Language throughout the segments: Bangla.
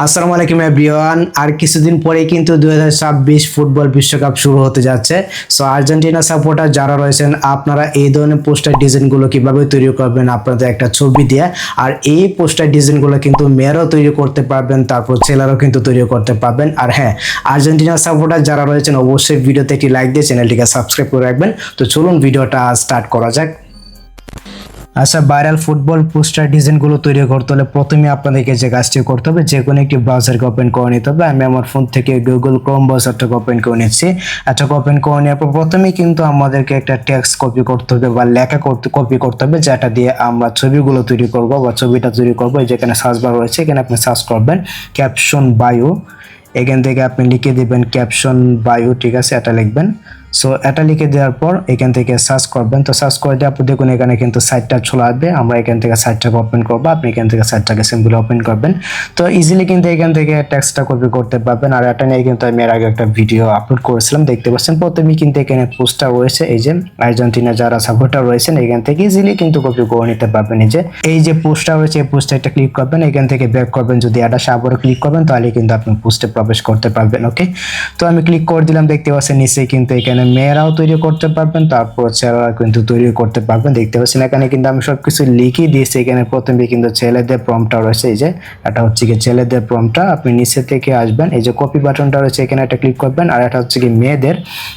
আসসালামু আলাইকুম এভরিওয়ান। আর কিছুদিন পরেই কিন্তু 2026 ফুটবল বিশ্বকাপ শুরু হতে যাচ্ছে। সো আর্জেন্টিনা সাপোর্টার যারা রয়েছেন, আপনারা এই ধরনের পোস্টার ডিজাইনগুলো কিভাবে তৈরি করবেন আপনাদের একটা ছবি দিয়ে। আর এই পোস্টার ডিজাইনগুলো কিন্তু মেয়েরাও তৈরি করতে পারবেন, তারপর ছেলেরাও কিন্তু তৈরি করতে পারবেন। আর হ্যাঁ, আর্জেন্টিনা সাপোর্টার যারা রয়েছেন অবশ্যই ভিডিওতে একটি লাইক দিয়ে চ্যানেলটিকে সাবস্ক্রাইব করে রাখবেন। তো চলুন ভিডিওটা স্টার্ট করা যাক। আচ্ছা, ভাইরাল ফুটবল পোস্টার ডিজাইনগুলো তৈরি করতে হলে প্রথমে আপনাদেরকে যে কাজটি করতে হবে, যে কোনো একটি ব্রাউজারকে ওপেন করে নিতে হবে। আমি আমার ফোন থেকে গুগল ক্রোম ব্রাউজারটাকে ওপেন করে নিচ্ছি। এটাকে ওপেন করে নেওয়ার পর প্রথমেই কিন্তু আমাদেরকে একটা টেক্সট কপি করতে হবে বা লেখা কপি করতে হবে, যেটা দিয়ে আমরা ছবিগুলো তৈরি করব বা ছবিটা তৈরি করবো। যেখানে সার্চ বার রয়েছে, এখানে আপনি সার্চ করবেন ক্যাপশন বায়ো। এখান থেকে আপনি লিখে দিবেন ক্যাপশন বায়ো, ঠিক আছে, এটা লিখবেন। সো এটা লিখে দেওয়ার পর এখান থেকে সার্চ করবেন। তো সার্চ করে দিয়ে আপনি দেখুন এখানে কিন্তু সাইটটা চলে আসবে। আমরা এখান থেকে সাইটটাকে ওপেন করবো, আপনি এখান থেকে সাইটটাকে সিম্পলি ওপেন করবেন। তো ইজিলি কিন্তু এখান থেকে টেক্সটটা কপি করতে পারবেন। আর এটা নিয়ে কিন্তু আমি এর আগে একটা ভিডিও আপলোড করেছিলাম, দেখতে পাচ্ছেন। প্রথমেই কিন্তু এখানে পোস্টার রয়েছে, এই যে আর্জেন্টিনা যারা সাপোর্টার রয়েছেন এখান থেকে ইজিলি কিন্তু কপি করে নিতে পারবেন। এই যে পোস্টার রয়েছে, এই পোস্টারটা ক্লিক করবেন, এখান থেকে ব্যাক করবেন। যদি এটা আবারও ক্লিক করবেন তাহলে কিন্তু আপনি পোস্টে প্রবেশ করতে পারবেন। ওকে, তো আমি ক্লিক করে দিলাম। দেখতে পাচ্ছেন নিচে কিন্তু এখানে মেয়েরাও তৈরি করতে পারবেন, তারপর ছেলেরা কিন্তু তৈরি করতে পারবেন। দেখতে পাচ্ছেন এখানে কিন্তু আমি সবকিছু লিখে দিয়েছি। এখানে প্রথমে কিন্তু ছেলেদের প্রম্পটটা রয়েছে, এই যে এটা হচ্ছে কি ছেলেদের প্রম্পটটা। আপনি নিচে থেকে আসবেন, এই যে কপি বাটনটা রয়েছে এখানে একটা ক্লিক করবেন। আর এটা হচ্ছে কি মেয়েদের,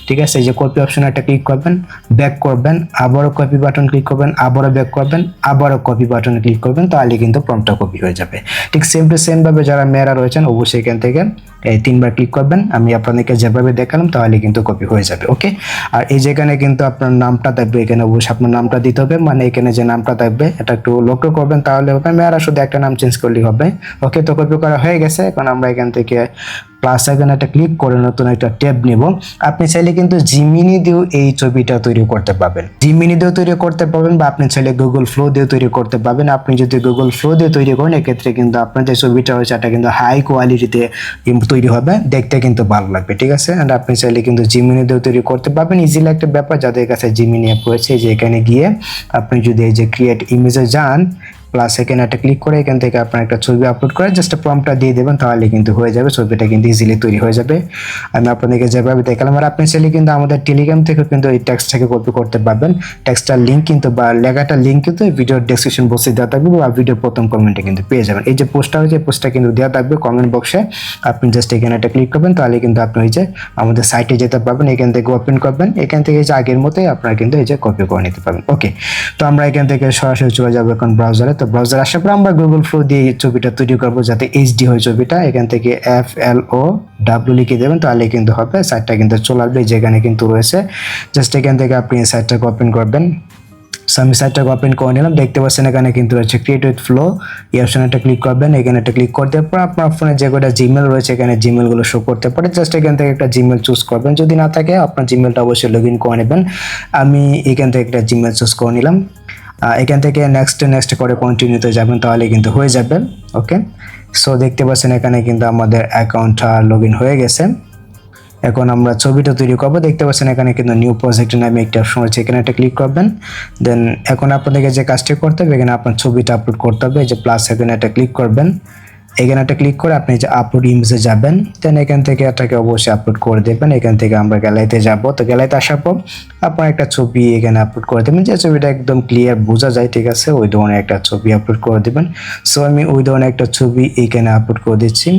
ঠিক আছে। এই যে কপি অপশনে একটা ক্লিক করবেন, ব্যাক করবেন, আবারও কপি বাটন ক্লিক করবেন, আবারও ব্যাক করবেন, আবারও কপি বাটনে ক্লিক করবেন, তাহলে কিন্তু প্রম্পটটা কপি হয়ে যাবে। ঠিক সেম টু সেম ভাবে যারা মেয়েরা রয়েছেন অবশ্যই এখান থেকে এই 3বার ক্লিক করবেন। আমি আপনাদেরকে যেভাবে দেখালাম তাহলে কিন্তু কপি হয়ে যাবে। ওকে, আর এই যেখানে কিন্তু আপনার নামটা থাকবে, এখানে অবশ্যই আপনার নামটা দিতে হবে। মানে এখানে যে নামটা থাকবে এটা একটু লক্ষ্য করবেন, তাহলে হবে। মেয়েরা শুধু একটা নাম চেঞ্জ করলেই হবে। ওকে, তো কপি করা হয়ে গেছে। এখন আমরা এখান থেকে প্লাস আইকনে একটা ক্লিক করে নতুন একটা ট্যাব নিব। আপনি চাইলে কিন্তু জিমিনি দিয়েও এই ছবিটা তৈরি করতে পারবেন, জিমিনি দিয়েও তৈরি করতে পারবেন, বা আপনি চাইলে গুগল ফ্লো দিয়ে তৈরি করতে পারবেন। আপনি যদি গুগল ফ্লো দিয়ে তৈরি করেন এক্ষেত্রে কিন্তু আপনার যে ছবিটা রয়েছে এটা কিন্তু হাই কোয়ালিটিতে তৈরি হবে, দেখতে কিন্তু ভালো লাগবে, ঠিক আছে। আর আপনি চাইলে কিন্তু জিমিনি দিয়েও তৈরি করতে পারবেন। ইজিলি একটা ব্যাপার, যাদের কাছে জিমিনি অ্যাপ রয়েছে, যে এখানে গিয়ে আপনি যদি এই যে ক্রিয়েট ইমেজে যান, প্লাস এখানে একটা ক্লিক করে এখান থেকে আপনার একটা ছবি আপলোড করে জাস্ট প্রম্পটটা দিয়ে দেবেন, তাহলে কিন্তু হয়ে যাবে। ছবিটা কিন্তু ইজিলি তৈরি হয়ে যাবে। আমি আপনাদেরকে যেভাবে দেখালাম। আর আপনি চাইলে কিন্তু আমাদের টেলিগ্রাম থেকে কিন্তু এই টেক্সটটাকে কপি করতে পারবেন। টেক্সটার লিঙ্ক কিন্তু বা লেখাটার লিঙ্ক কিন্তু ভিডিওর ডেসক্রিপশন বক্সে দেওয়া থাকবে, বা ভিডিওর প্রথম কমেন্টে কিন্তু পেয়ে যাবেন। এই যে পোস্টটা হয়েছে, পোস্টটা কিন্তু দেওয়া থাকবে কমেন্ট বক্সে। আপনি জাস্ট এখানে একটা ক্লিক করবেন, তাহলে কিন্তু আপনি এই যে আমাদের সাইটে যেতে পারবেন। এখান থেকে ওপেন করবেন, এখান থেকে যে আগের মতোই আপনারা কিন্তু এই যে কপি করে নিতে পারবেন। ওকে, তো আমরা এখান থেকে সরাসরি চলে যাবো এখন ব্রাউজারে। তো ব্রাউজার আসার পর আমরা গুগল ফ্লো দিয়ে ছবিটা তৈরি করবো, যাতে এইচডি হয় ছবিটা। এখান থেকে FLOW লিখে দেবেন, তাহলে কিন্তু হবে। সাইটটা কিন্তু চলে আসবে, যেখানে কিন্তু রয়েছে। জাস্ট এখান থেকে আপনি এই সাইটটাকে ওপেন করবেন। আমি সাইটটাকে ওপেন করে নিলাম। দেখতে পাচ্ছেন এখানে কিন্তু রয়েছে ক্রিয়েট উইথ ফ্লো, এই অপশনটা ক্লিক করবেন। এখানে একটা ক্লিক করতে পর আপনার ফোনে যে কটা জিমেল রয়েছে এখানে জিমেলগুলো শো করতে পারে। জাস্ট এখান থেকে একটা জিমেল চুজ করবেন, যদি না থাকে আপনার জিমেলটা অবশ্যই লগ ইন করে নেবেন। আমি এখান থেকে একটা জিমেল চুজ করে নিলাম। এখান থেকে নেক্সট করে কন্টিনিউতে যাবেন, তাহলে কিন্তু হয়ে যাবে। ওকে, সো দেখতে পাচ্ছেন এখানে কিন্তু আমাদের অ্যাকাউন্টটা লগ ইন হয়ে গেছে। এখন আমরা ছবিটা তৈরি করবো। দেখতে পাচ্ছেন এখানে কিন্তু নিউ প্রজেক্ট নামে একটা অপশন আছে, এখানে একটা ক্লিক করবেন। দেন এখন আপনাদেরকে যে কাজটি করতে হবে, এখানে আপনার ছবিটা আপলোড করতে হবে। যে প্লাস এখানে একটা ক্লিক করবেন, এখানে একটা ক্লিক করে আপনি যে আপলোড ইমেজে যাবেন। দেন এখান থেকে এটাকে অবশ্যই আপলোড করে দেবেন। এখান থেকে আমরা গ্যালারিতে যাব। তো গ্যালারিতে আসার পর আপনার একটা ছবি এখানে আপলোড করে দেবেন, যে ছবিটা একদম ক্লিয়ার বোঝা যায়, ঠিক আছে। ওই ধরনের একটা ছবি আপলোড করে দেবেন। সো আমি ওই ধরনের একটা ছবি এখানে আপলোড করে দিচ্ছি।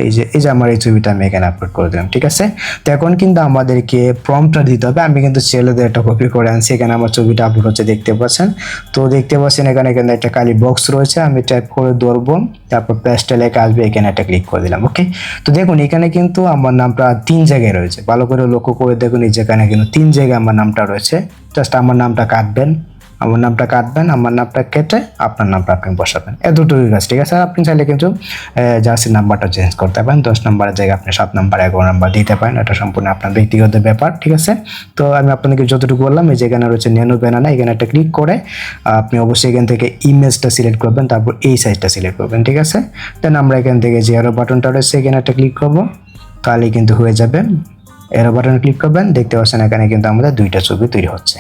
এই যে আমার এই ছবিটা আমি এখানে আপলোড করে দিলাম, ঠিক আছে। তো এখন কিন্তু আমাদেরকে প্রম্পটটা দিতে হবে। আমি কিন্তু ছেলেদের একটা কপি করে আনছি, এখানে আমার ছবিটা আপলোড হচ্ছে, দেখতে পাচ্ছেন। তো দেখতে পাচ্ছেন এখানে একটা কালি বক্স রয়েছে, আমি টাইপ করে ধরবো, তারপর পেস্টে লেখা আসবে, এখানে একটা ক্লিক করে দিলাম। ওকে, তো দেখুন এখানে কিন্তু আমার নামটা 3 জায়গায় রয়েছে। ভালো করে লক্ষ্য করে দেখুন, এই যেখানে কিন্তু 3 জায়গায় আমার নামটা রয়েছে। জাস্ট আমার নামটা কাটবেন, আমার নামটা কেটে আপনার নামটা আপনি বসাবেন, এতটুকুই কাজ, ঠিক আছে। আর আপনি চাইলে কিন্তু জার্সির নাম্বারটা চেঞ্জ করতে পারেন। 10 নম্বরের জায়গায় আপনি 7 নাম্বার 11 নাম্বার দিতে পারেন, এটা সম্পূর্ণ আপনার ব্যক্তিগত ব্যাপার, ঠিক আছে। তো আমি আপনাদেরকে যতটুকু বললাম, এই যেখানে রয়েছে ন্যানো ব্যানানা, এখানে একটা ক্লিক করে আপনি অবশ্যই এখান থেকে ইমেজটা সিলেক্ট করবেন, তারপর এই সাইজটা সিলেক্ট করবেন, ঠিক আছে। দেন আমরা এখান থেকে যে এরো বাটনটা রয়েছে এখানে একটা ক্লিক করবো, তাহলেই কিন্তু হয়ে যাবে। এরো বাটন ক্লিক করবেন, দেখতে পাচ্ছেন এখানে কিন্তু আমাদের 2টা ছবি তৈরি হচ্ছে।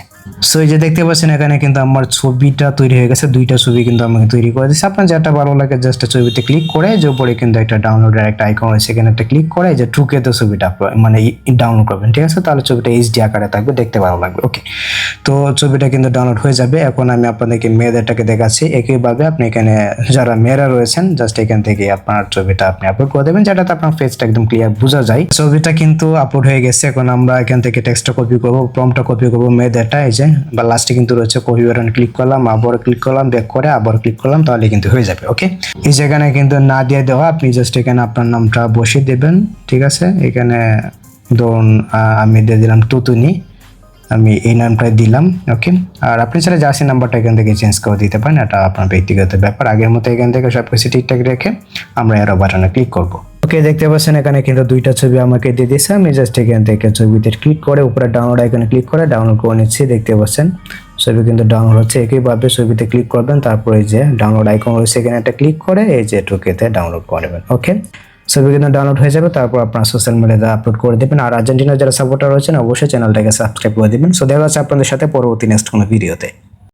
সো এই যে দেখতে পাচ্ছেন এখানে কিন্তু আমার ছবিটা তৈরি হয়ে গেছে, দুইটা ছবি কিন্তু আমাকে তৈরি করে দিচ্ছে। আপনার যেটা ভালো লাগে জাস্ট ছবিতে ক্লিক করে যে উপরে কিন্তু একটা ডাউনলোডের একটা আইকন আছে, এখানে একটা ক্লিক করে যে ট্রুকেতে ছবিটা মানে ডাউনলোড করবেন, ঠিক আছে? তাহলে ছবিটা এইচডি আকারে থাকবে, দেখতে ভালো লাগবে। ওকে, তো ছবিটা কিন্তু ডাউনলোড হয়ে যাবে। এখন আমি আপনাদেরকে মেয়েদেরটাকে দেখাচ্ছি। একইভাবে আপনি এখানে যারা মেয়েরা রয়েছেন জাস্ট এখান থেকে আপনার ছবিটা আপনি আপলোড করে দেবেন, যেটাতে আপনার ফেসটা একদম ক্লিয়ার বোঝা যায়। ছবিটা কিন্তু আপলোড হয়ে গেছে। এখন আমরা এখান থেকে টেক্সটটা কপি করবো, প্রম্পটটা কপি করবো মেয়েদেরটা, এই যে বা লাস্টে কিন্তু রয়েছে কপি বাটন, ক্লিক করলাম, আবার ক্লিক করলাম, ব্যাক করে আবার ক্লিক করলাম, তাহলে কিন্তু হয়ে যাবে। ওকে, এই যেখানে কিন্তু না দিয়ে দেওয়া, আপনি জাস্ট এখানে আপনার নামটা বসিয়ে দেবেন, ঠিক আছে? এখানে ধরুন আমি দিয়ে দিলাম তুতুনি, আমি এই নামটাই দিলাম। ওকে, আর আপনি চাইলে জার্সি নাম্বারটা এখান থেকে চেঞ্জ করে দিতে পারেন, এটা আপনার ব্যক্তিগত ব্যাপার। আগের মতো এখান থেকে সব কিছু ঠিকঠাক রেখে আমরা এরো বাটনে ক্লিক করব। ওকে, দেখতে পাচ্ছেন এখানে কিন্তু দুইটা ছবি আমাকে দিয়ে দিয়েছে। আমি জাস্ট এখান থেকে ছবিতে ক্লিক করে উপরে ডাউনলোড আইকনে ক্লিক করে ডাউনলোড করে নিচ্ছি। দেখতে পাচ্ছেন ছবি কিন্তু ডাউনলোড হচ্ছে। একইভাবে ছবিতে ক্লিক করবেন, তারপরে এই যে ডাউনলোড আইকন রয়েছে এখানে একটা ক্লিক করে এই যে টুকেতে ডাউনলোড করে নেবেন। ওকে, ছবি কিন্তু ডাউনলোড হয়ে যাবে, তারপর আপনার সোশ্যাল মিডিয়াতে আপলোড করে দেবেন। আর আর্জেন্টিনার যারা সাপোর্টার রয়েছেন অবশ্যই চ্যানেলটাকে সাবস্ক্রাইব করে দেবেন। সো দেখা যাচ্ছে আপনাদের সাথে পরবর্তী নেক্সট কোনো ভিডিওতে।